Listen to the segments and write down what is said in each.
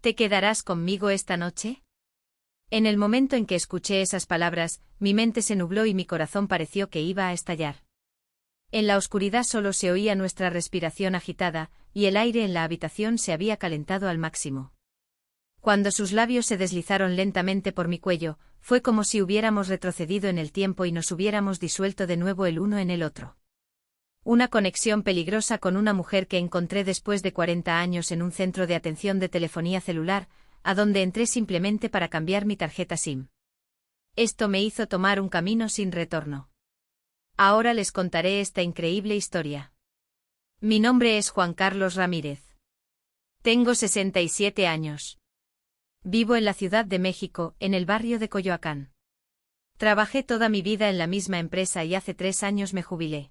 ¿Te quedarás conmigo esta noche? En el momento en que escuché esas palabras, mi mente se nubló y mi corazón pareció que iba a estallar. En la oscuridad solo se oía nuestra respiración agitada, y el aire en la habitación se había calentado al máximo. Cuando sus labios se deslizaron lentamente por mi cuello, fue como si hubiéramos retrocedido en el tiempo y nos hubiéramos disuelto de nuevo el uno en el otro. Una conexión peligrosa con una mujer que encontré después de 40 años en un centro de atención de telefonía celular, a donde entré simplemente para cambiar mi tarjeta SIM. Esto me hizo tomar un camino sin retorno. Ahora les contaré esta increíble historia. Mi nombre es Juan Carlos Ramírez. Tengo 67 años. Vivo en la Ciudad de México, en el barrio de Coyoacán. Trabajé toda mi vida en la misma empresa y hace 3 años me jubilé.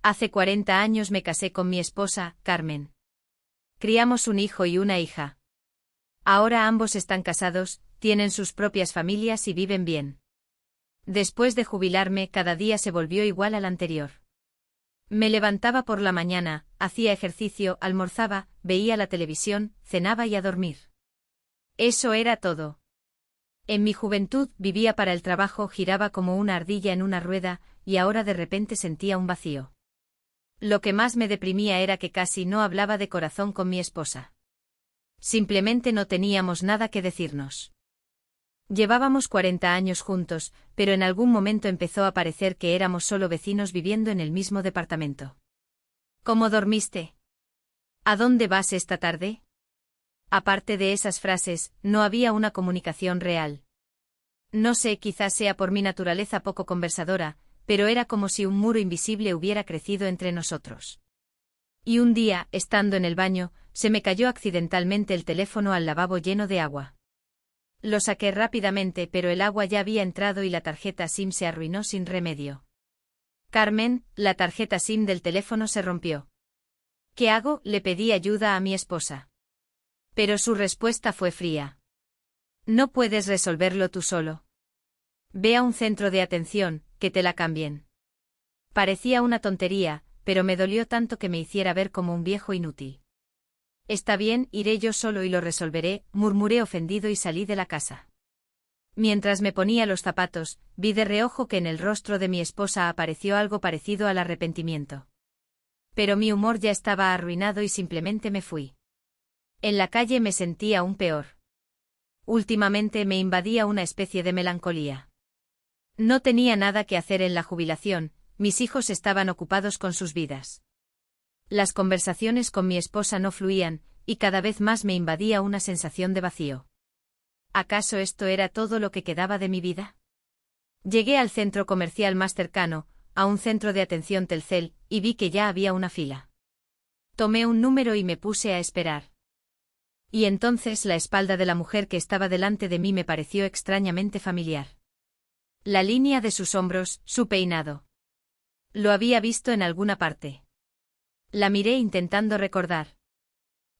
Hace 40 años me casé con mi esposa, Carmen. Criamos un hijo y una hija. Ahora ambos están casados, tienen sus propias familias y viven bien. Después de jubilarme, cada día se volvió igual al anterior. Me levantaba por la mañana, hacía ejercicio, almorzaba, veía la televisión, cenaba y a dormir. Eso era todo. En mi juventud vivía para el trabajo, giraba como una ardilla en una rueda, y ahora de repente sentía un vacío. Lo que más me deprimía era que casi no hablaba de corazón con mi esposa. Simplemente no teníamos nada que decirnos. Llevábamos 40 años juntos, pero en algún momento empezó a parecer que éramos solo vecinos viviendo en el mismo departamento. ¿Cómo dormiste? ¿A dónde vas esta tarde? Aparte de esas frases, no había una comunicación real. No sé, quizás sea por mi naturaleza poco conversadora, pero era como si un muro invisible hubiera crecido entre nosotros. Y un día, estando en el baño, se me cayó accidentalmente el teléfono al lavabo lleno de agua. Lo saqué rápidamente, pero el agua ya había entrado y la tarjeta SIM se arruinó sin remedio. Carmen, la tarjeta SIM del teléfono se rompió. ¿Qué hago? Le pedí ayuda a mi esposa. Pero su respuesta fue fría. No puedes resolverlo tú solo. Ve a un centro de atención, que te la cambien. Parecía una tontería, pero me dolió tanto que me hiciera ver como un viejo inútil. Está bien, iré yo solo y lo resolveré, murmuré ofendido y salí de la casa. Mientras me ponía los zapatos, vi de reojo que en el rostro de mi esposa apareció algo parecido al arrepentimiento. Pero mi humor ya estaba arruinado y simplemente me fui. En la calle me sentía aún peor. Últimamente me invadía una especie de melancolía. No tenía nada que hacer en la jubilación, mis hijos estaban ocupados con sus vidas. Las conversaciones con mi esposa no fluían, y cada vez más me invadía una sensación de vacío. ¿Acaso esto era todo lo que quedaba de mi vida? Llegué al centro comercial más cercano, a un centro de atención Telcel, y vi que ya había una fila. Tomé un número y me puse a esperar. Y entonces la espalda de la mujer que estaba delante de mí me pareció extrañamente familiar. La línea de sus hombros, su peinado. Lo había visto en alguna parte. La miré intentando recordar.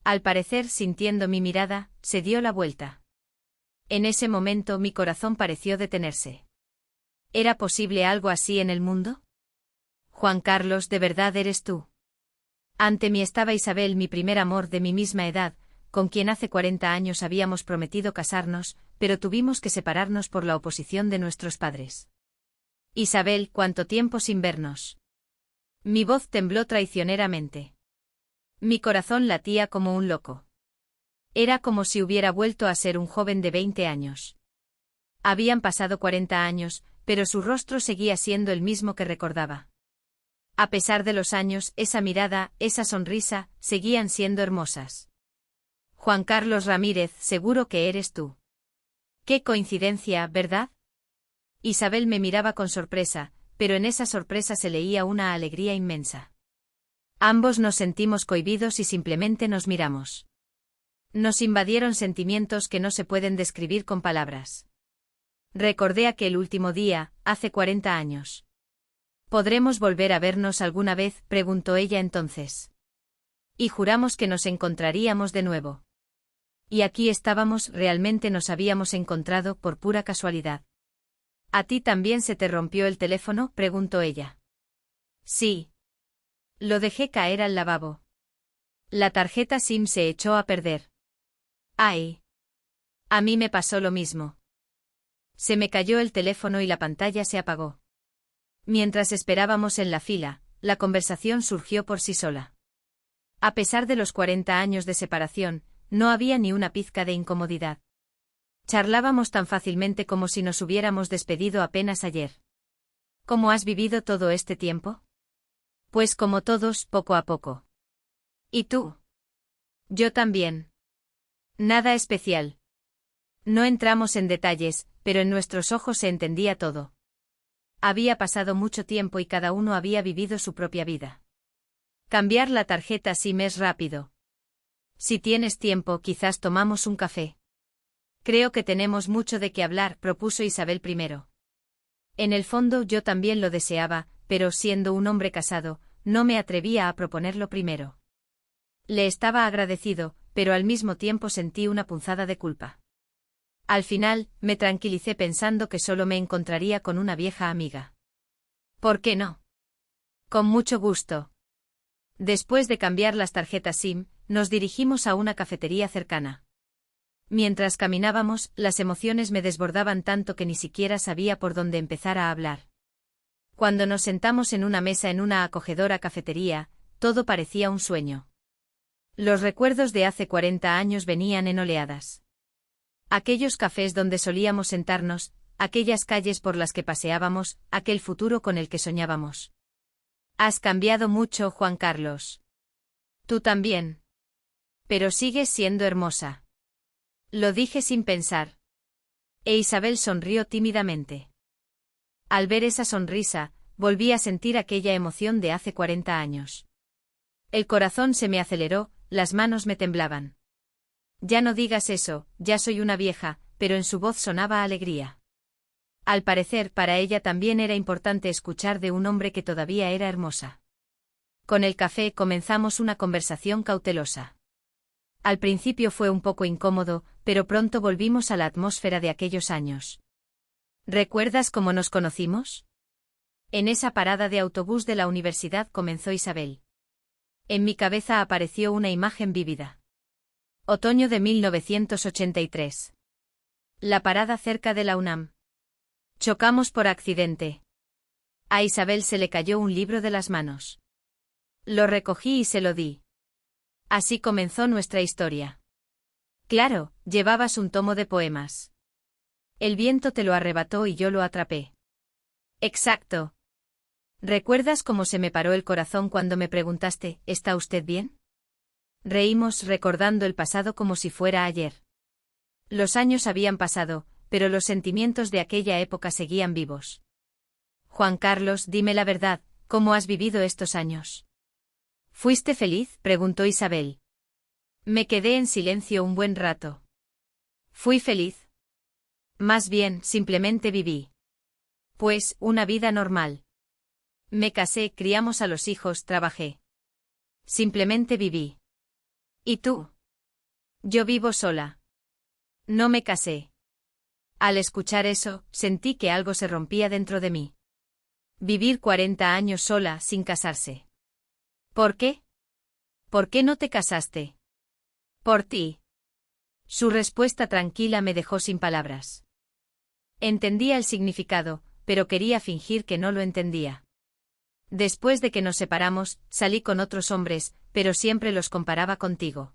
Al parecer, sintiendo mi mirada, se dio la vuelta. En ese momento mi corazón pareció detenerse. ¿Era posible algo así en el mundo? Juan Carlos, ¿de verdad eres tú? Ante mí estaba Isabel, mi primer amor de mi misma edad, con quien hace 40 años habíamos prometido casarnos, pero tuvimos que separarnos por la oposición de nuestros padres. Isabel, ¿cuánto tiempo sin vernos? Mi voz tembló traicioneramente. Mi corazón latía como un loco. Era como si hubiera vuelto a ser un joven de 20 años. Habían pasado 40 años, pero su rostro seguía siendo el mismo que recordaba. A pesar de los años, esa mirada, esa sonrisa, seguían siendo hermosas. Juan Carlos Ramírez, seguro que eres tú. Qué coincidencia, ¿verdad? Isabel me miraba con sorpresa, pero en esa sorpresa se leía una alegría inmensa. Ambos nos sentimos cohibidos y simplemente nos miramos. Nos invadieron sentimientos que no se pueden describir con palabras. Recordé aquel último día, hace 40 años. ¿Podremos volver a vernos alguna vez?, preguntó ella entonces. Y juramos que nos encontraríamos de nuevo. Y aquí estábamos, realmente nos habíamos encontrado por pura casualidad. ¿A ti también se te rompió el teléfono?, preguntó ella. Sí. Lo dejé caer al lavabo. La tarjeta SIM se echó a perder. Ay. A mí me pasó lo mismo. Se me cayó el teléfono y la pantalla se apagó. Mientras esperábamos en la fila, la conversación surgió por sí sola. A pesar de los 40 años de separación, no había ni una pizca de incomodidad. Charlábamos tan fácilmente como si nos hubiéramos despedido apenas ayer. ¿Cómo has vivido todo este tiempo? Pues como todos, poco a poco. ¿Y tú? Yo también. Nada especial. No entramos en detalles, pero en nuestros ojos se entendía todo. Había pasado mucho tiempo y cada uno había vivido su propia vida. Cambiar la tarjeta SIM es rápido. Si tienes tiempo, quizás tomamos un café. Creo que tenemos mucho de qué hablar, propuso Isabel primero. En el fondo yo también lo deseaba, pero siendo un hombre casado, no me atrevía a proponerlo primero. Le estaba agradecido, pero al mismo tiempo sentí una punzada de culpa. Al final, me tranquilicé pensando que solo me encontraría con una vieja amiga. ¿Por qué no? Con mucho gusto. Después de cambiar las tarjetas SIM, nos dirigimos a una cafetería cercana. Mientras caminábamos, las emociones me desbordaban tanto que ni siquiera sabía por dónde empezar a hablar. Cuando nos sentamos en una mesa en una acogedora cafetería, todo parecía un sueño. Los recuerdos de hace 40 años venían en oleadas. Aquellos cafés donde solíamos sentarnos, aquellas calles por las que paseábamos, aquel futuro con el que soñábamos. Has cambiado mucho, Juan Carlos. Tú también. Pero sigues siendo hermosa. Lo dije sin pensar. E Isabel sonrió tímidamente. Al ver esa sonrisa, volví a sentir aquella emoción de hace 40 años. El corazón se me aceleró, las manos me temblaban. Ya no digas eso, ya soy una vieja, pero en su voz sonaba alegría. Al parecer, para ella también era importante escuchar de un hombre que todavía era hermosa. Con el café comenzamos una conversación cautelosa. Al principio fue un poco incómodo, pero pronto volvimos a la atmósfera de aquellos años. ¿Recuerdas cómo nos conocimos? En esa parada de autobús de la universidad, comenzó Isabel. En mi cabeza apareció una imagen vívida. Otoño de 1983. La parada cerca de la UNAM. Chocamos por accidente. A Isabel se le cayó un libro de las manos. Lo recogí y se lo di. Así comenzó nuestra historia. Claro, llevabas un tomo de poemas. El viento te lo arrebató y yo lo atrapé. Exacto. ¿Recuerdas cómo se me paró el corazón cuando me preguntaste, ¿está usted bien? Reímos recordando el pasado como si fuera ayer. Los años habían pasado, pero los sentimientos de aquella época seguían vivos. Juan Carlos, dime la verdad, ¿cómo has vivido estos años? ¿Fuiste feliz?, preguntó Isabel. Me quedé en silencio un buen rato. ¿Fui feliz? Más bien, simplemente viví. Pues, una vida normal. Me casé, criamos a los hijos, trabajé. Simplemente viví. ¿Y tú? Yo vivo sola. No me casé. Al escuchar eso, sentí que algo se rompía dentro de mí. Vivir 40 años sola, sin casarse. ¿Por qué? ¿Por qué no te casaste? Por ti. Su respuesta tranquila me dejó sin palabras. Entendía el significado, pero quería fingir que no lo entendía. Después de que nos separamos, salí con otros hombres, pero siempre los comparaba contigo.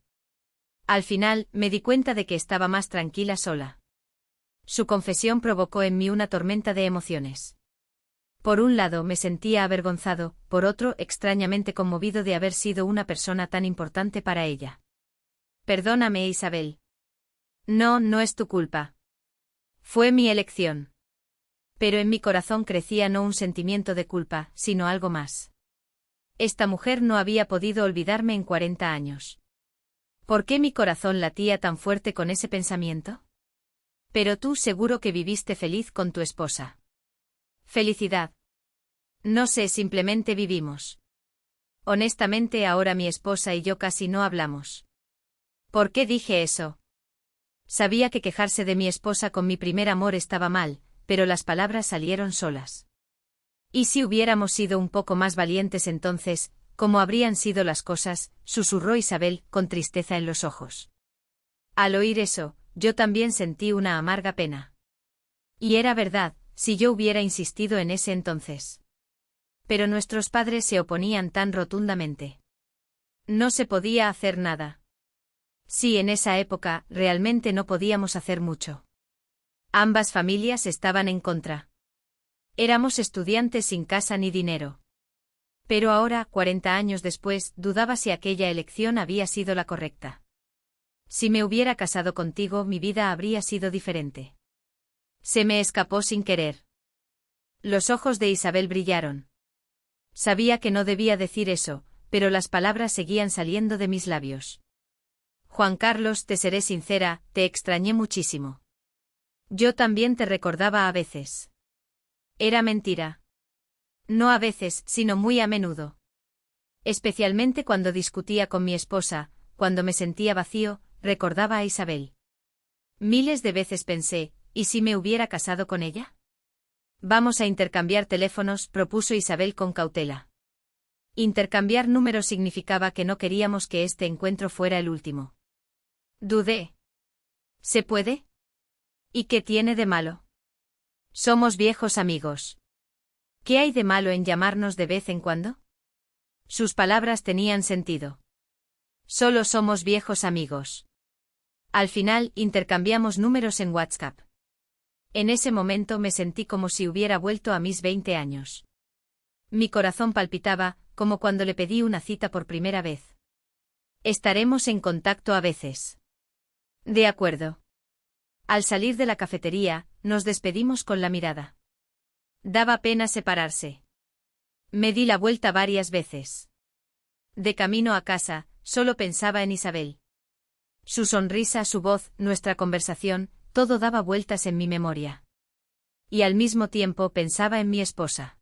Al final, me di cuenta de que estaba más tranquila sola. Su confesión provocó en mí una tormenta de emociones. Por un lado me sentía avergonzado, por otro extrañamente conmovido de haber sido una persona tan importante para ella. Perdóname, Isabel. No, no es tu culpa. Fue mi elección. Pero en mi corazón crecía no un sentimiento de culpa, sino algo más. Esta mujer no había podido olvidarme en 40 años. ¿Por qué mi corazón latía tan fuerte con ese pensamiento? Pero tú seguro que viviste feliz con tu esposa. Felicidad. No sé, simplemente vivimos. Honestamente, ahora mi esposa y yo casi no hablamos. ¿Por qué dije eso? Sabía que quejarse de mi esposa con mi primer amor estaba mal, pero las palabras salieron solas. ¿Y si hubiéramos sido un poco más valientes entonces, cómo habrían sido las cosas?, susurró Isabel, con tristeza en los ojos. Al oír eso, yo también sentí una amarga pena. Y era verdad, si yo hubiera insistido en ese entonces. Pero nuestros padres se oponían tan rotundamente. No se podía hacer nada. Sí, en esa época, realmente no podíamos hacer mucho. Ambas familias estaban en contra. Éramos estudiantes sin casa ni dinero. Pero ahora, 40 años después, dudaba si aquella elección había sido la correcta. Si me hubiera casado contigo, mi vida habría sido diferente. Se me escapó sin querer. Los ojos de Isabel brillaron. Sabía que no debía decir eso, pero las palabras seguían saliendo de mis labios. Juan Carlos, te seré sincera, te extrañé muchísimo. Yo también te recordaba a veces. Era mentira. No a veces, sino muy a menudo. Especialmente cuando discutía con mi esposa, cuando me sentía vacío, recordaba a Isabel. Miles de veces pensé, ¿y si me hubiera casado con ella? Vamos a intercambiar teléfonos, propuso Isabel con cautela. Intercambiar números significaba que no queríamos que este encuentro fuera el último. Dudé. ¿Se puede? ¿Y qué tiene de malo? Somos viejos amigos. ¿Qué hay de malo en llamarnos de vez en cuando? Sus palabras tenían sentido. Solo somos viejos amigos. Al final, intercambiamos números en WhatsApp. En ese momento me sentí como si hubiera vuelto a mis 20 años. Mi corazón palpitaba, como cuando le pedí una cita por primera vez. Estaremos en contacto a veces. De acuerdo. Al salir de la cafetería, nos despedimos con la mirada. Daba pena separarse. Me di la vuelta varias veces. De camino a casa, solo pensaba en Isabel. Su sonrisa, su voz, nuestra conversación, todo daba vueltas en mi memoria. Y al mismo tiempo pensaba en mi esposa.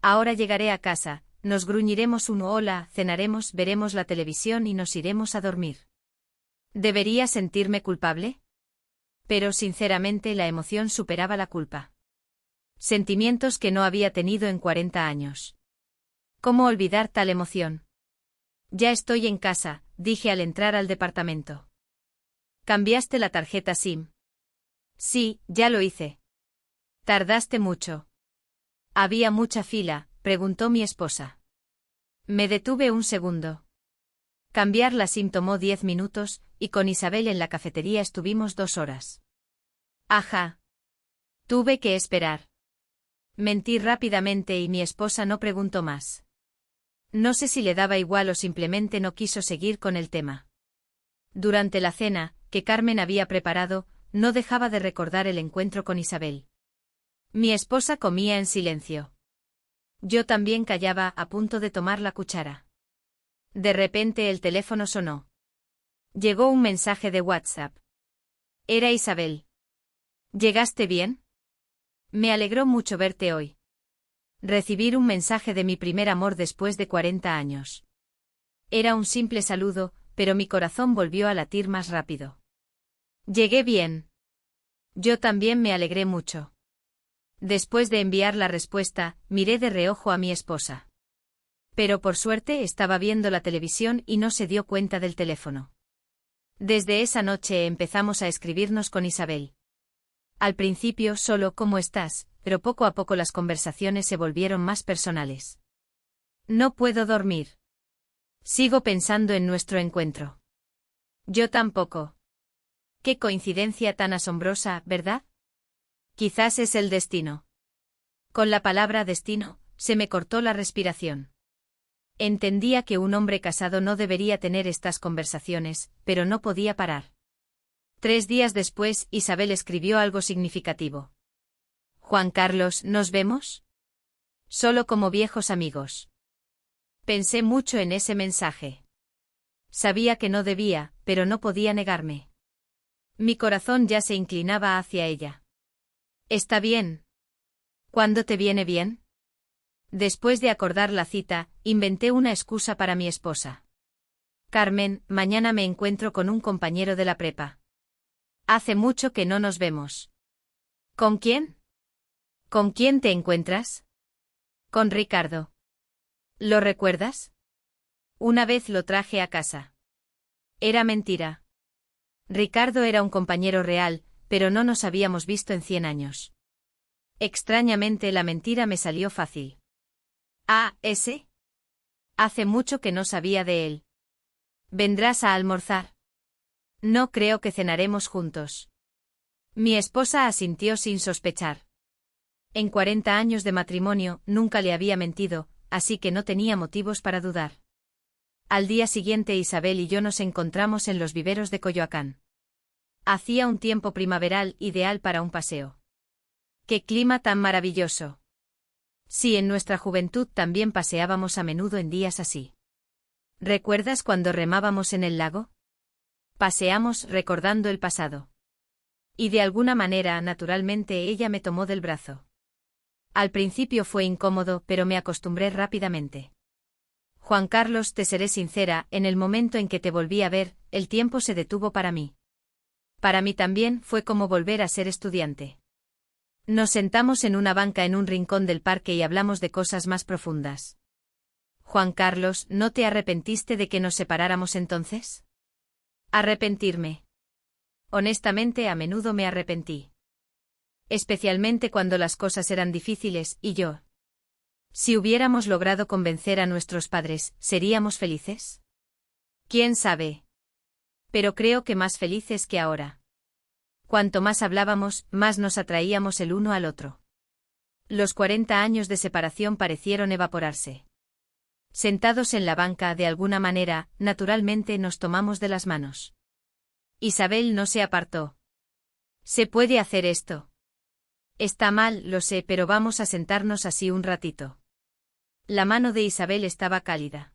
Ahora llegaré a casa, nos gruñiremos un hola, cenaremos, veremos la televisión y nos iremos a dormir. ¿Debería sentirme culpable? Pero sinceramente la emoción superaba la culpa. Sentimientos que no había tenido en 40 años. ¿Cómo olvidar tal emoción? Ya estoy en casa, dije al entrar al departamento. ¿Cambiaste la tarjeta SIM? Sí, ya lo hice. ¿Tardaste mucho? ¿Había mucha fila?, preguntó mi esposa. Me detuve un segundo. Cambiar la SIM tomó 10 minutos, y con Isabel en la cafetería estuvimos 2 horas. Ajá. Tuve que esperar. Mentí rápidamente y mi esposa no preguntó más. No sé si le daba igual o simplemente no quiso seguir con el tema. Durante la cena, que Carmen había preparado, no dejaba de recordar el encuentro con Isabel. Mi esposa comía en silencio. Yo también callaba, a punto de tomar la cuchara. De repente el teléfono sonó. Llegó un mensaje de WhatsApp. Era Isabel. ¿Llegaste bien? Me alegró mucho verte hoy. Recibir un mensaje de mi primer amor después de 40 años. Era un simple saludo, pero mi corazón volvió a latir más rápido. Llegué bien. Yo también me alegré mucho. Después de enviar la respuesta, miré de reojo a mi esposa. Pero por suerte estaba viendo la televisión y no se dio cuenta del teléfono. Desde esa noche empezamos a escribirnos con Isabel. Al principio solo ¿cómo estás?, pero poco a poco las conversaciones se volvieron más personales. No puedo dormir. Sigo pensando en nuestro encuentro. Yo tampoco. Qué coincidencia tan asombrosa, ¿verdad? Quizás es el destino. Con la palabra destino, se me cortó la respiración. Entendía que un hombre casado no debería tener estas conversaciones, pero no podía parar. 3 días después, Isabel escribió algo significativo. Juan Carlos, ¿nos vemos? Solo como viejos amigos. Pensé mucho en ese mensaje. Sabía que no debía, pero no podía negarme. Mi corazón ya se inclinaba hacia ella. ¿Está bien? ¿Cuándo te viene bien? Después de acordar la cita, inventé una excusa para mi esposa. Carmen, mañana me encuentro con un compañero de la prepa. Hace mucho que no nos vemos. ¿Con quién? ¿Con quién te encuentras? Con Ricardo. ¿Lo recuerdas? Una vez lo traje a casa. Era mentira. Ricardo era un compañero real, pero no nos habíamos visto en 100 años. Extrañamente la mentira me salió fácil. Ah, ¿ese? Hace mucho que no sabía de él. ¿Vendrás a almorzar? No creo que cenaremos juntos. Mi esposa asintió sin sospechar. En 40 años de matrimonio nunca le había mentido, así que no tenía motivos para dudar. Al día siguiente Isabel y yo nos encontramos en los viveros de Coyoacán. Hacía un tiempo primaveral ideal para un paseo. ¡Qué clima tan maravilloso! Sí, en nuestra juventud también paseábamos a menudo en días así. ¿Recuerdas cuando remábamos en el lago? Paseamos recordando el pasado. Y de alguna manera, naturalmente, ella me tomó del brazo. Al principio fue incómodo, pero me acostumbré rápidamente. Juan Carlos, te seré sincera, en el momento en que te volví a ver, el tiempo se detuvo para mí. Para mí también fue como volver a ser estudiante. Nos sentamos en una banca en un rincón del parque y hablamos de cosas más profundas. Juan Carlos, ¿no te arrepentiste de que nos separáramos entonces? Arrepentirme. Honestamente, a menudo me arrepentí. Especialmente cuando las cosas eran difíciles, y yo. Si hubiéramos logrado convencer a nuestros padres, ¿seríamos felices? ¿Quién sabe? Pero creo que más felices que ahora. Cuanto más hablábamos, más nos atraíamos el uno al otro. Los 40 años de separación parecieron evaporarse. Sentados en la banca, de alguna manera, naturalmente nos tomamos de las manos. Isabel no se apartó. ¿Se puede hacer esto? Está mal, lo sé, pero vamos a sentarnos así un ratito. La mano de Isabel estaba cálida.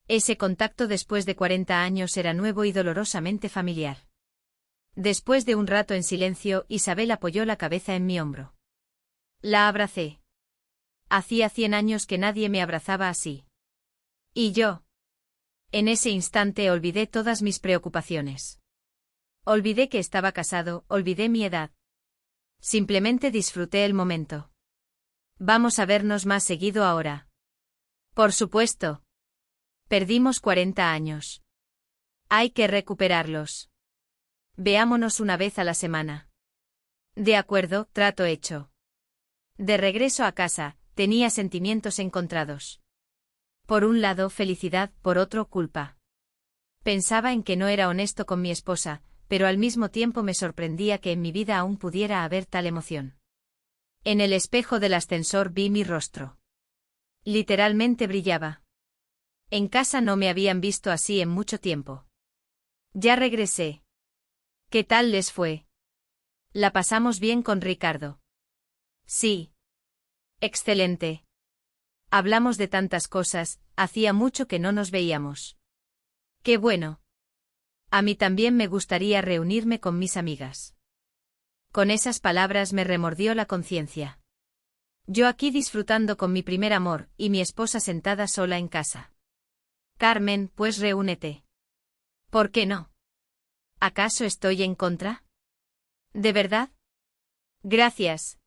Ese contacto después de 40 años era nuevo y dolorosamente familiar. Después de un rato en silencio, Isabel apoyó la cabeza en mi hombro. La abracé. Hacía 100 años que nadie me abrazaba así. ¿Y yo? En ese instante olvidé todas mis preocupaciones. Olvidé que estaba casado, olvidé mi edad. Simplemente disfruté el momento. Vamos a vernos más seguido ahora. Por supuesto. Perdimos 40 años. Hay que recuperarlos. Veámonos una vez a la semana. De acuerdo, trato hecho. De regreso a casa, tenía sentimientos encontrados. Por un lado, felicidad, por otro, culpa. Pensaba en que no era honesto con mi esposa, pero al mismo tiempo me sorprendía que en mi vida aún pudiera haber tal emoción. En el espejo del ascensor vi mi rostro. Literalmente brillaba. En casa no me habían visto así en mucho tiempo. Ya regresé. ¿Qué tal les fue? La pasamos bien con Ricardo. Sí. Excelente. Hablamos de tantas cosas, hacía mucho que no nos veíamos. Qué bueno. A mí también me gustaría reunirme con mis amigas. Con esas palabras me remordió la conciencia. Yo aquí disfrutando con mi primer amor, y mi esposa sentada sola en casa. Carmen, pues reúnete. ¿Por qué no? ¿Acaso estoy en contra? ¿De verdad? Gracias.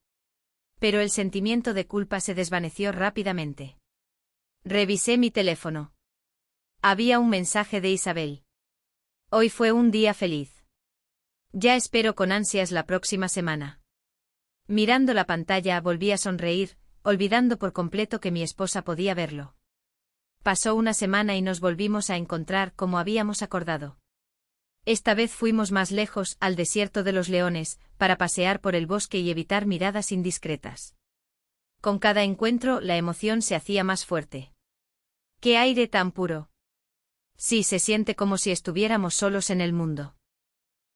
Pero el sentimiento de culpa se desvaneció rápidamente. Revisé mi teléfono. Había un mensaje de Isabel. Hoy fue un día feliz. Ya espero con ansias la próxima semana. Mirando la pantalla volví a sonreír, olvidando por completo que mi esposa podía verlo. Pasó una semana y nos volvimos a encontrar como habíamos acordado. Esta vez fuimos más lejos, al desierto de los leones, para pasear por el bosque y evitar miradas indiscretas. Con cada encuentro la emoción se hacía más fuerte. ¡Qué aire tan puro! Sí, se siente como si estuviéramos solos en el mundo.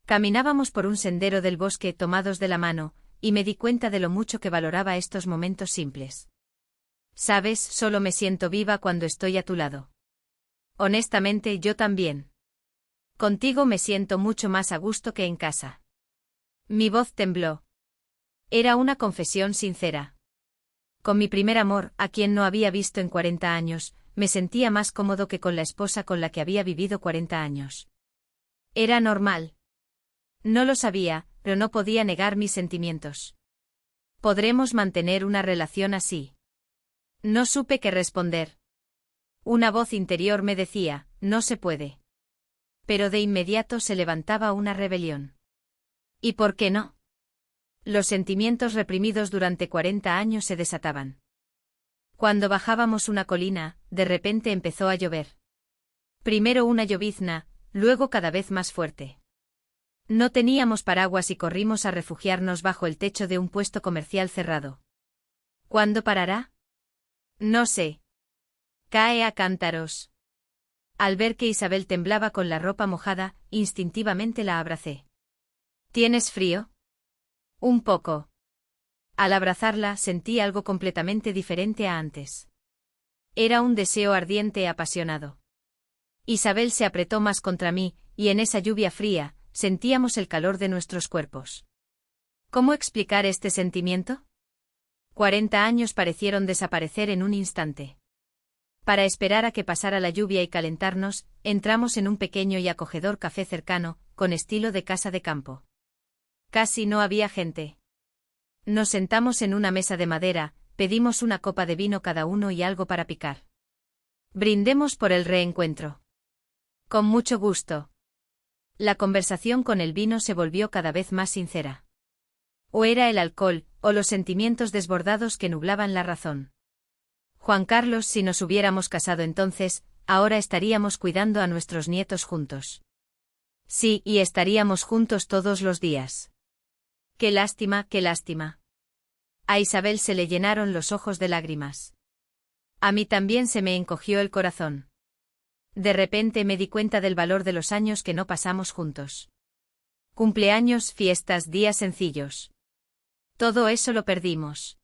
Caminábamos por un sendero del bosque tomados de la mano, y me di cuenta de lo mucho que valoraba estos momentos simples. Sabes, solo me siento viva cuando estoy a tu lado. Honestamente, yo también. Contigo me siento mucho más a gusto que en casa. Mi voz tembló. Era una confesión sincera. Con mi primer amor, a quien no había visto en 40 años, me sentía más cómodo que con la esposa con la que había vivido 40 años. Era normal. No lo sabía, pero no podía negar mis sentimientos. ¿Podremos mantener una relación así? No supe qué responder. Una voz interior me decía, no se puede. Pero de inmediato se levantaba una rebelión. ¿Y por qué no? Los sentimientos reprimidos durante 40 años se desataban. Cuando bajábamos una colina, de repente empezó a llover. Primero una llovizna, luego cada vez más fuerte. No teníamos paraguas y corrimos a refugiarnos bajo el techo de un puesto comercial cerrado. ¿Cuándo parará? No sé. Cae a cántaros. Al ver que Isabel temblaba con la ropa mojada, instintivamente la abracé. ¿Tienes frío? Un poco. Al abrazarla sentí algo completamente diferente a antes. Era un deseo ardiente y apasionado. Isabel se apretó más contra mí, y en esa lluvia fría, sentíamos el calor de nuestros cuerpos. ¿Cómo explicar este sentimiento? 40 años parecieron desaparecer en un instante. Para esperar a que pasara la lluvia y calentarnos, entramos en un pequeño y acogedor café cercano, con estilo de casa de campo. Casi no había gente. Nos sentamos en una mesa de madera, pedimos una copa de vino cada uno y algo para picar. Brindemos por el reencuentro. Con mucho gusto. La conversación con el vino se volvió cada vez más sincera. O era el alcohol, o los sentimientos desbordados que nublaban la razón. Juan Carlos, si nos hubiéramos casado entonces, ahora estaríamos cuidando a nuestros nietos juntos. Sí, y estaríamos juntos todos los días. Qué lástima, qué lástima. A Isabel se le llenaron los ojos de lágrimas. A mí también se me encogió el corazón. De repente me di cuenta del valor de los años que no pasamos juntos. Cumpleaños, fiestas, días sencillos. Todo eso lo perdimos.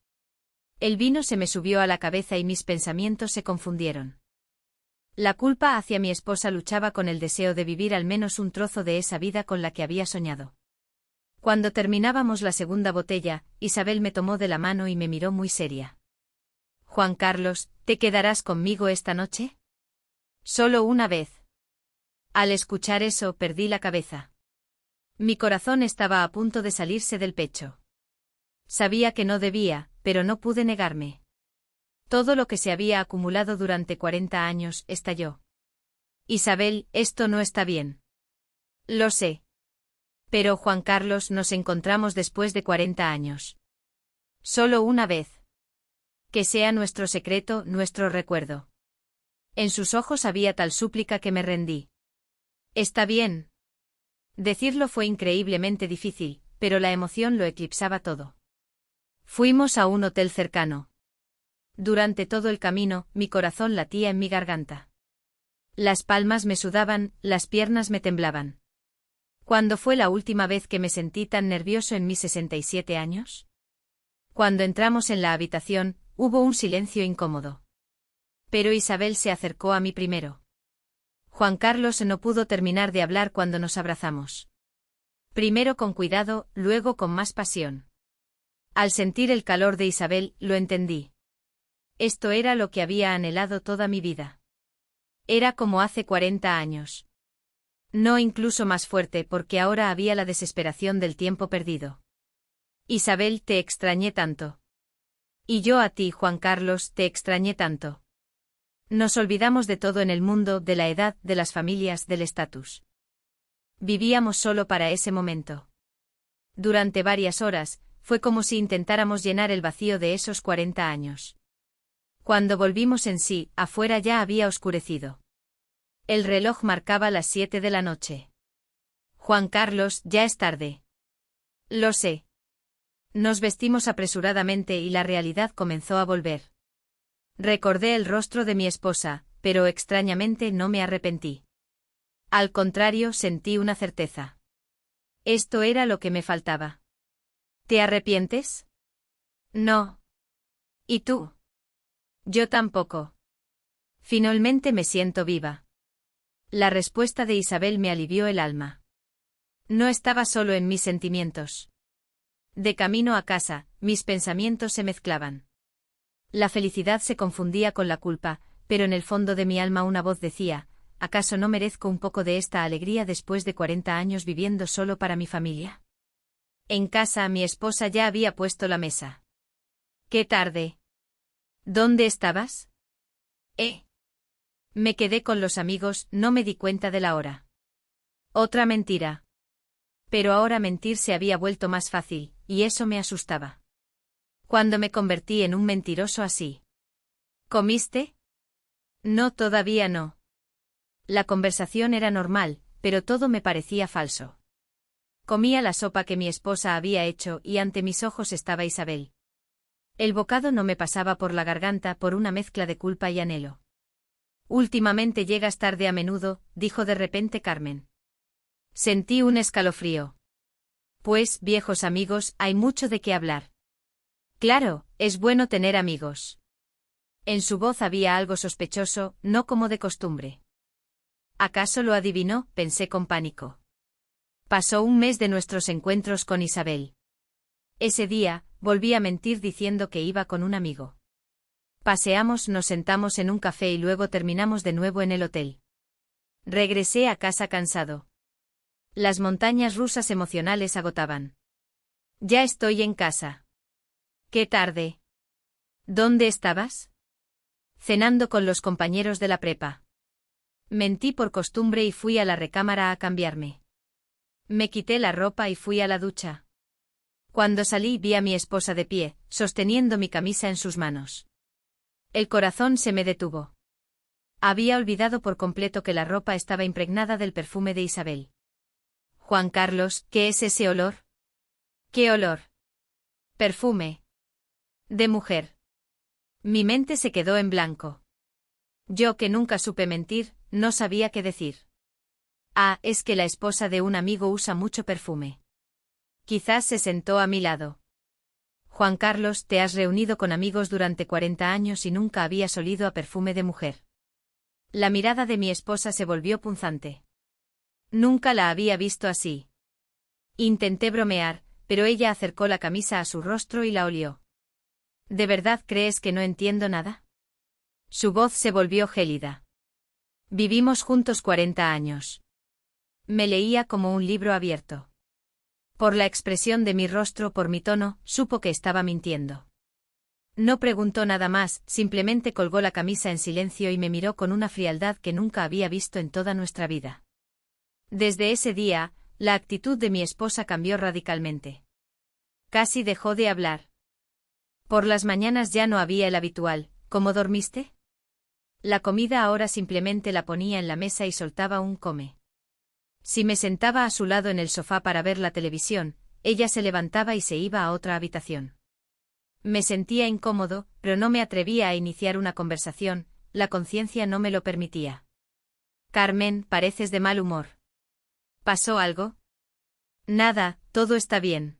El vino se me subió a la cabeza y mis pensamientos se confundieron. La culpa hacia mi esposa luchaba con el deseo de vivir al menos un trozo de esa vida con la que había soñado. Cuando terminábamos la segunda botella, Isabel me tomó de la mano y me miró muy seria. Juan Carlos, ¿te quedarás conmigo esta noche? Solo una vez. Al escuchar eso, perdí la cabeza. Mi corazón estaba a punto de salirse del pecho. Sabía que no debía, pero no pude negarme. Todo lo que se había acumulado durante 40 años estalló. Isabel, esto no está bien. Lo sé. Pero Juan Carlos, nos encontramos después de 40 años. Solo una vez. Que sea nuestro secreto, nuestro recuerdo. En sus ojos había tal súplica que me rendí. Está bien. Decirlo fue increíblemente difícil, pero la emoción lo eclipsaba todo. Fuimos a un hotel cercano. Durante todo el camino, mi corazón latía en mi garganta. Las palmas me sudaban, las piernas me temblaban. ¿Cuándo fue la última vez que me sentí tan nervioso en mis 67 años? Cuando entramos en la habitación, hubo un silencio incómodo. Pero Isabel se acercó a mí primero. Juan Carlos no pudo terminar de hablar cuando nos abrazamos. Primero con cuidado, luego con más pasión. Al sentir el calor de Isabel, lo entendí. Esto era lo que había anhelado toda mi vida. Era como hace 40 años. No, incluso más fuerte, porque ahora había la desesperación del tiempo perdido. Isabel, te extrañé tanto. Y yo a ti, Juan Carlos, te extrañé tanto. Nos olvidamos de todo en el mundo, de la edad, de las familias, del estatus. Vivíamos solo para ese momento. Durante varias horas, fue como si intentáramos llenar el vacío de esos 40 años. Cuando volvimos en sí, afuera ya había oscurecido. El reloj marcaba las 7 de la noche. Juan Carlos, ya es tarde. Lo sé. Nos vestimos apresuradamente y la realidad comenzó a volver. Recordé el rostro de mi esposa, pero extrañamente no me arrepentí. Al contrario, sentí una certeza. Esto era lo que me faltaba. ¿Te arrepientes? No. ¿Y tú? Yo tampoco. Finalmente me siento viva. La respuesta de Isabel me alivió el alma. No estaba solo en mis sentimientos. De camino a casa, mis pensamientos se mezclaban. La felicidad se confundía con la culpa, pero en el fondo de mi alma una voz decía, ¿acaso no merezco un poco de esta alegría después de 40 años viviendo solo para mi familia? En casa mi esposa ya había puesto la mesa. ¡Qué tarde! ¿Dónde estabas? Me quedé con los amigos, no me di cuenta de la hora. Otra mentira. Pero ahora mentir se había vuelto más fácil, y eso me asustaba. Cuando me convertí en un mentiroso así. ¿Comiste? No, todavía no. La conversación era normal, pero todo me parecía falso. Comía la sopa que mi esposa había hecho y ante mis ojos estaba Isabel. El bocado no me pasaba por la garganta por una mezcla de culpa y anhelo. Últimamente llegas tarde a menudo, dijo de repente Carmen. Sentí un escalofrío. Pues, viejos amigos, hay mucho de qué hablar. Claro, es bueno tener amigos. En su voz había algo sospechoso, no como de costumbre. ¿Acaso lo adivinó? Pensé con pánico. Pasó un mes de nuestros encuentros con Isabel. Ese día, volví a mentir diciendo que iba con un amigo. Paseamos, nos sentamos en un café y luego terminamos de nuevo en el hotel. Regresé a casa cansado. Las montañas rusas emocionales agotaban. Ya estoy en casa. Qué tarde. ¿Dónde estabas? Cenando con los compañeros de la prepa. Mentí por costumbre y fui a la recámara a cambiarme. Me quité la ropa y fui a la ducha. Cuando salí vi a mi esposa de pie, sosteniendo mi camisa en sus manos. El corazón se me detuvo. Había olvidado por completo que la ropa estaba impregnada del perfume de Isabel. Juan Carlos, ¿qué es ese olor? ¿Qué olor? Perfume. De mujer. Mi mente se quedó en blanco. Yo que nunca supe mentir, no sabía qué decir. Ah, es que la esposa de un amigo usa mucho perfume. Quizás se sentó a mi lado. Juan Carlos, te has reunido con amigos durante 40 años y nunca habías olido a perfume de mujer. La mirada de mi esposa se volvió punzante. Nunca la había visto así. Intenté bromear, pero ella acercó la camisa a su rostro y la olió. ¿De verdad crees que no entiendo nada? Su voz se volvió gélida. Vivimos juntos 40 años. Me leía como un libro abierto. Por la expresión de mi rostro, por mi tono, supo que estaba mintiendo. No preguntó nada más, simplemente colgó la camisa en silencio y me miró con una frialdad que nunca había visto en toda nuestra vida. Desde ese día, la actitud de mi esposa cambió radicalmente. Casi dejó de hablar. Por las mañanas ya no había el habitual, ¿cómo dormiste? La comida ahora simplemente la ponía en la mesa y soltaba un come. Si me sentaba a su lado en el sofá para ver la televisión, ella se levantaba y se iba a otra habitación. Me sentía incómodo, pero no me atrevía a iniciar una conversación, la conciencia no me lo permitía. Carmen, pareces de mal humor. ¿Pasó algo? Nada, todo está bien.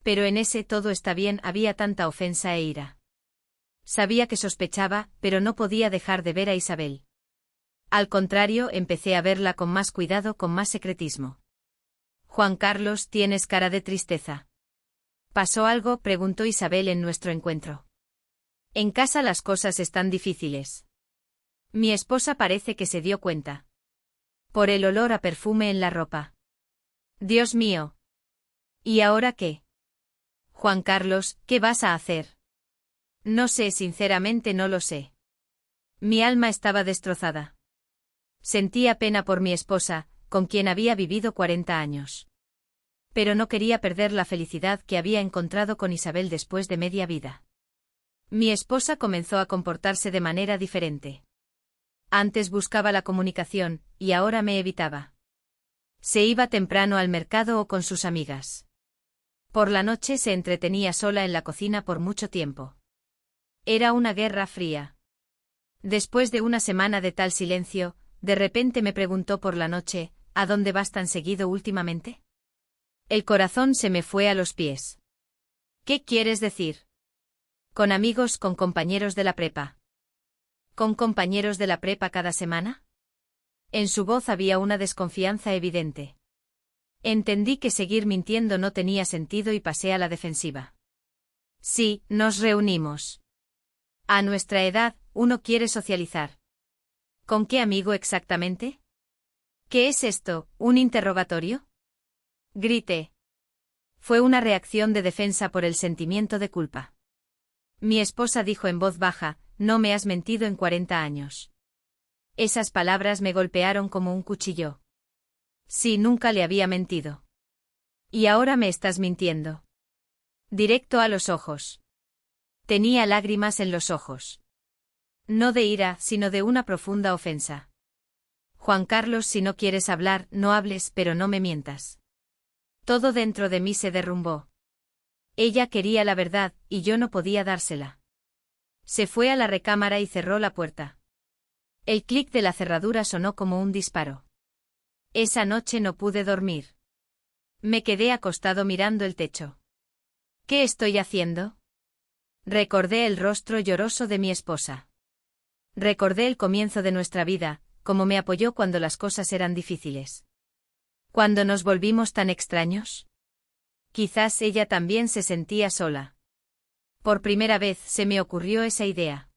Pero en ese todo está bien había tanta ofensa e ira. Sabía que sospechaba, pero no podía dejar de ver a Isabel. Al contrario, empecé a verla con más cuidado, con más secretismo. Juan Carlos, tienes cara de tristeza. ¿Pasó algo?, preguntó Isabel en nuestro encuentro. En casa las cosas están difíciles. Mi esposa parece que se dio cuenta. Por el olor a perfume en la ropa. Dios mío. ¿Y ahora qué? Juan Carlos, ¿qué vas a hacer? No sé, sinceramente no lo sé. Mi alma estaba destrozada. Sentía pena por mi esposa, con quien había vivido 40 años. Pero no quería perder la felicidad que había encontrado con Isabel después de media vida. Mi esposa comenzó a comportarse de manera diferente. Antes buscaba la comunicación, y ahora me evitaba. Se iba temprano al mercado o con sus amigas. Por la noche se entretenía sola en la cocina por mucho tiempo. Era una guerra fría. Después de una semana de tal silencio, de repente me preguntó por la noche, ¿a dónde vas tan seguido últimamente? El corazón se me fue a los pies. ¿Qué quieres decir? Con amigos, con compañeros de la prepa. ¿Con compañeros de la prepa cada semana? En su voz había una desconfianza evidente. Entendí que seguir mintiendo no tenía sentido y pasé a la defensiva. Sí, nos reunimos. A nuestra edad, uno quiere socializar. ¿Con qué amigo exactamente? ¿Qué es esto, un interrogatorio? Grité. Fue una reacción de defensa por el sentimiento de culpa. Mi esposa dijo en voz baja, no me has mentido en 40 años. Esas palabras me golpearon como un cuchillo. Sí, nunca le había mentido. Y ahora me estás mintiendo. Directo a los ojos. Tenía lágrimas en los ojos. No de ira, sino de una profunda ofensa. Juan Carlos, si no quieres hablar, no hables, pero no me mientas. Todo dentro de mí se derrumbó. Ella quería la verdad, y yo no podía dársela. Se fue a la recámara y cerró la puerta. El clic de la cerradura sonó como un disparo. Esa noche no pude dormir. Me quedé acostado mirando el techo. ¿Qué estoy haciendo? Recordé el rostro lloroso de mi esposa. Recordé el comienzo de nuestra vida, cómo me apoyó cuando las cosas eran difíciles. Cuando nos volvimos tan extraños. Quizás ella también se sentía sola. Por primera vez se me ocurrió esa idea.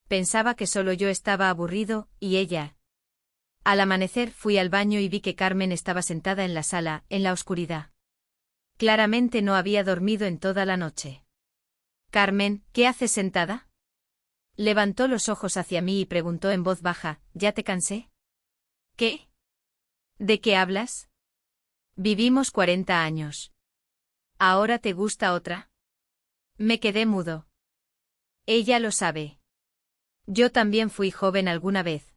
Pensaba que solo yo estaba aburrido, y ella. Al amanecer fui al baño y vi que Carmen estaba sentada en la sala, en la oscuridad. Claramente no había dormido en toda la noche. Carmen, ¿qué haces sentada? Levantó los ojos hacia mí y preguntó en voz baja, ¿ya te cansé? ¿Qué? ¿De qué hablas? Vivimos 40 años. ¿Ahora te gusta otra? Me quedé mudo. Ella lo sabe. Yo también fui joven alguna vez.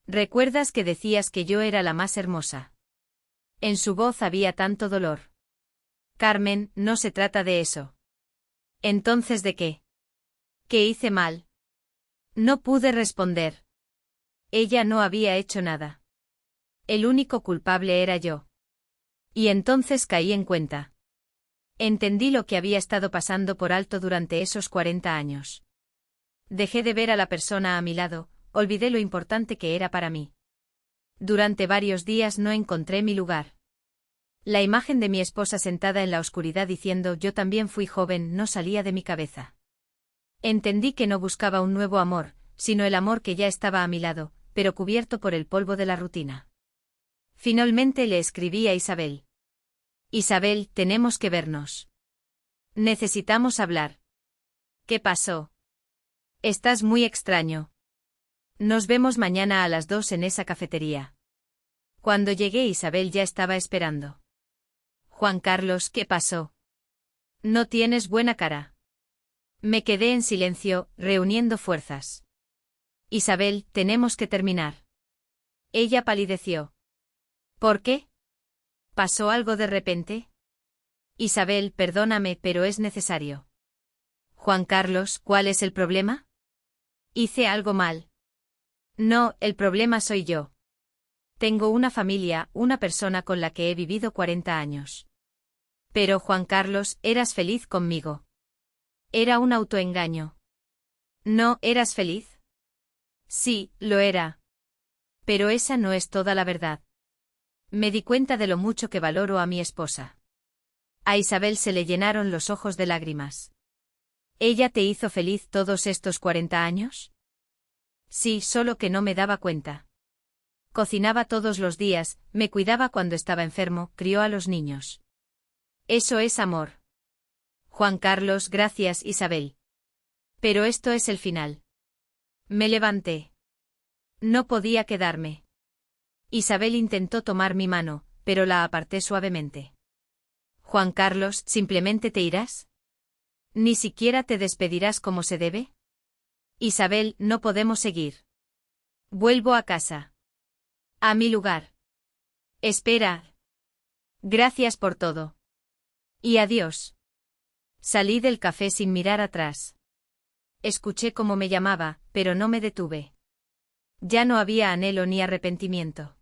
¿Recuerdas que decías que yo era la más hermosa? En su voz había tanto dolor. Carmen, no se trata de eso. ¿Entonces de qué? ¿Qué hice mal? No pude responder. Ella no había hecho nada. El único culpable era yo. Y entonces caí en cuenta. Entendí lo que había estado pasando por alto durante esos 40 años. Dejé de ver a la persona a mi lado, olvidé lo importante que era para mí. Durante varios días no encontré mi lugar. La imagen de mi esposa sentada en la oscuridad diciendo yo también fui joven no salía de mi cabeza. Entendí que no buscaba un nuevo amor, sino el amor que ya estaba a mi lado, pero cubierto por el polvo de la rutina. Finalmente le escribí a Isabel. Isabel, tenemos que vernos. Necesitamos hablar. ¿Qué pasó? Estás muy extraño. Nos vemos mañana a las 2 en esa cafetería. Cuando llegué Isabel ya estaba esperando. Juan Carlos, ¿qué pasó? No tienes buena cara. Me quedé en silencio, reuniendo fuerzas. Isabel, tenemos que terminar. Ella palideció. ¿Por qué? ¿Pasó algo de repente? Isabel, perdóname, pero es necesario. Juan Carlos, ¿cuál es el problema? ¿Hice algo mal? No, el problema soy yo. Tengo una familia, una persona con la que he vivido 40 años. Pero Juan Carlos, eras feliz conmigo. Era un autoengaño. ¿No eras feliz? Sí, lo era. Pero esa no es toda la verdad. Me di cuenta de lo mucho que valoro a mi esposa. A Isabel se le llenaron los ojos de lágrimas. ¿Ella te hizo feliz todos estos 40 años? Sí, solo que no me daba cuenta. Cocinaba todos los días, me cuidaba cuando estaba enfermo, crió a los niños. Eso es amor. Juan Carlos, gracias, Isabel. Pero esto es el final. Me levanté. No podía quedarme. Isabel intentó tomar mi mano, pero la aparté suavemente. Juan Carlos, ¿simplemente te irás? ¿Ni siquiera te despedirás como se debe? Isabel, no podemos seguir. Vuelvo a casa. A mi lugar. Espera. Gracias por todo. Y adiós. Salí del café sin mirar atrás. Escuché cómo me llamaba, pero no me detuve. Ya no había anhelo ni arrepentimiento.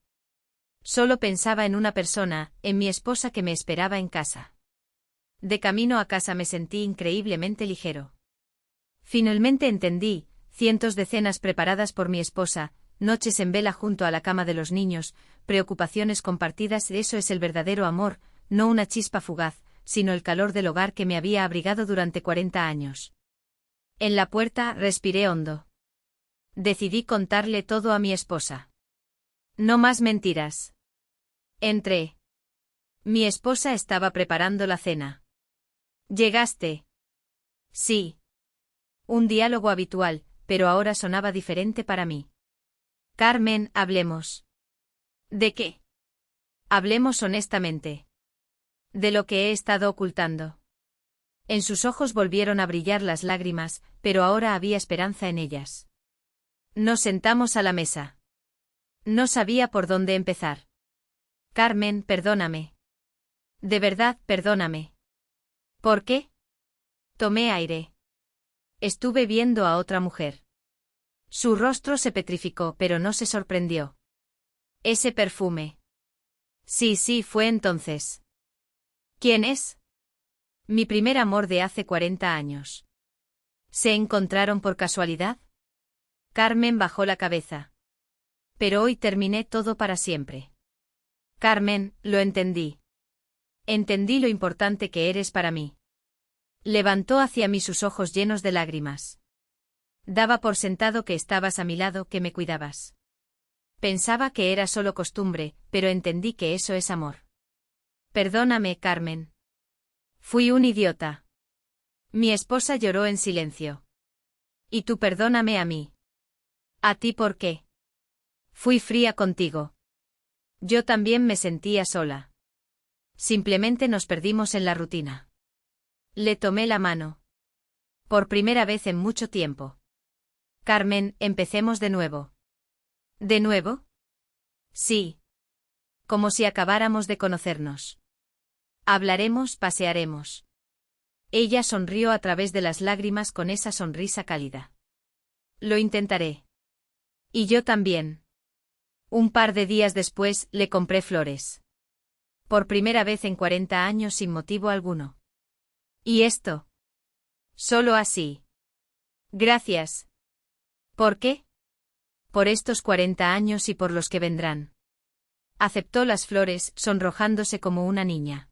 Solo pensaba en una persona, en mi esposa que me esperaba en casa. De camino a casa me sentí increíblemente ligero. Finalmente entendí, cientos de cenas preparadas por mi esposa, noches en vela junto a la cama de los niños, preocupaciones compartidas, eso es el verdadero amor, no una chispa fugaz, sino el calor del hogar que me había abrigado durante 40 años. En la puerta respiré hondo. Decidí contarle todo a mi esposa. No más mentiras. Entré. Mi esposa estaba preparando la cena. ¿Llegaste? Sí. Un diálogo habitual, pero ahora sonaba diferente para mí. Carmen, hablemos. ¿De qué? Hablemos honestamente. De lo que he estado ocultando. En sus ojos volvieron a brillar las lágrimas, pero ahora había esperanza en ellas. Nos sentamos a la mesa. No sabía por dónde empezar. Carmen, perdóname. De verdad, perdóname. ¿Por qué? Tomé aire. Estuve viendo a otra mujer. Su rostro se petrificó, pero no se sorprendió. Ese perfume. Sí, fue entonces. ¿Quién es? Mi primer amor de hace 40 años. ¿Se encontraron por casualidad? Carmen bajó la cabeza. Pero hoy terminé todo para siempre. Carmen, lo entendí. Entendí lo importante que eres para mí. Levantó hacia mí sus ojos llenos de lágrimas. Daba por sentado que estabas a mi lado, que me cuidabas. Pensaba que era solo costumbre, pero entendí que eso es amor. Perdóname, Carmen. Fui un idiota. Mi esposa lloró en silencio. Y tú perdóname a mí. ¿A ti por qué? Fui fría contigo. Yo también me sentía sola. Simplemente nos perdimos en la rutina. Le tomé la mano. Por primera vez en mucho tiempo. Carmen, empecemos de nuevo. ¿De nuevo? Sí. Como si acabáramos de conocernos. Hablaremos, pasearemos. Ella sonrió a través de las lágrimas con esa sonrisa cálida. Lo intentaré. Y yo también. Un par de días después, le compré flores. Por primera vez en 40 años sin motivo alguno. ¿Y esto? Solo así. Gracias. ¿Por qué? Por estos 40 años y por los que vendrán. Aceptó las flores, sonrojándose como una niña.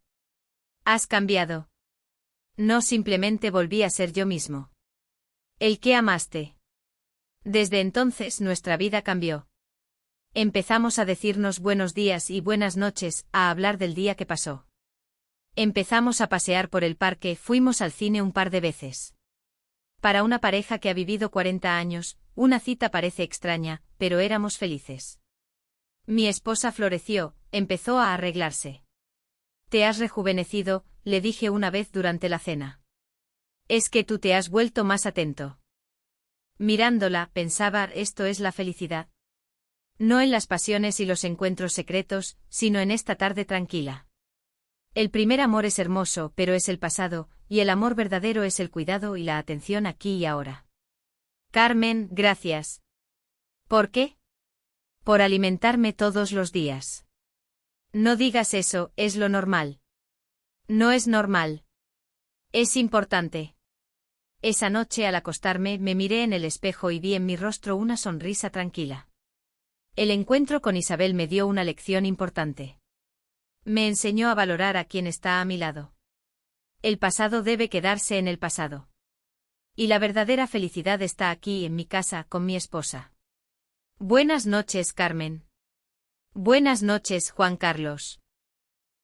Has cambiado. No, simplemente volví a ser yo mismo. El que amaste. Desde entonces nuestra vida cambió. Empezamos a decirnos buenos días y buenas noches, a hablar del día que pasó. Empezamos a pasear por el parque, fuimos al cine un par de veces. Para una pareja que ha vivido 40 años, una cita parece extraña, pero éramos felices. Mi esposa floreció, empezó a arreglarse. Te has rejuvenecido, le dije una vez durante la cena. Es que tú te has vuelto más atento. Mirándola, pensaba, esto es la felicidad. No en las pasiones y los encuentros secretos, sino en esta tarde tranquila. El primer amor es hermoso, pero es el pasado, y el amor verdadero es el cuidado y la atención aquí y ahora. Carmen, gracias. ¿Por qué? Por alimentarme todos los días. No digas eso, es lo normal. No es normal. Es importante. Esa noche al acostarme me miré en el espejo y vi en mi rostro una sonrisa tranquila. El encuentro con Isabel me dio una lección importante. Me enseñó a valorar a quien está a mi lado. El pasado debe quedarse en el pasado. Y la verdadera felicidad está aquí en mi casa con mi esposa. Buenas noches, Carmen. Buenas noches, Juan Carlos.